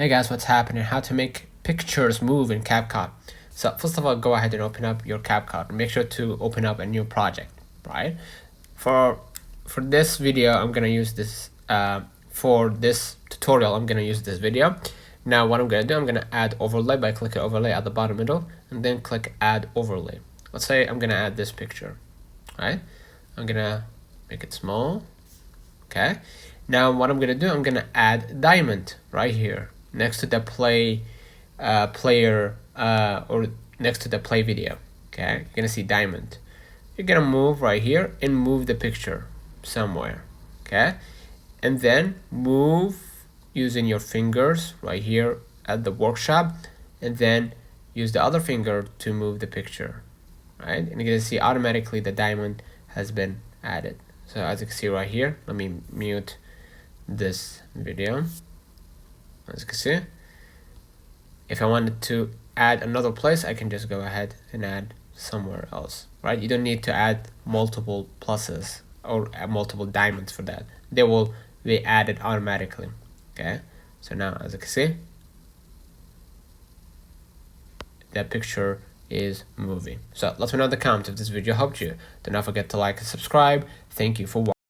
Hey guys, what's happening? How to make pictures move in Capcut. So first of all, go ahead and open up your Capcut and make sure to open up a new project, right? For this video, I'm gonna use this. For this tutorial, I'm gonna use this video. Now what I'm gonna do, I'm gonna add overlay by clicking overlay at the bottom middle and then click add overlay. Let's say I'm gonna add this picture, right? I'm gonna make it small. Okay. Now what I'm gonna do, I'm gonna add diamond right here next to the player or next to the play video. Okay, you're gonna see diamond. You're gonna move right here and move the picture somewhere. Okay, and then move using your fingers right here at the workshop, and then use the other finger to move the picture, right? And you're gonna see automatically the diamond has been added. So as you can see right here, let me mute this video. As you can see, if I wanted to add another place, I can just go ahead and add somewhere else, right? You don't need to add multiple pluses or multiple diamonds for that. They will be added automatically. Okay, so now as you can see, that picture is moving. So let me know in the comments if this video helped you. Do not forget to like and subscribe. Thank you for watching.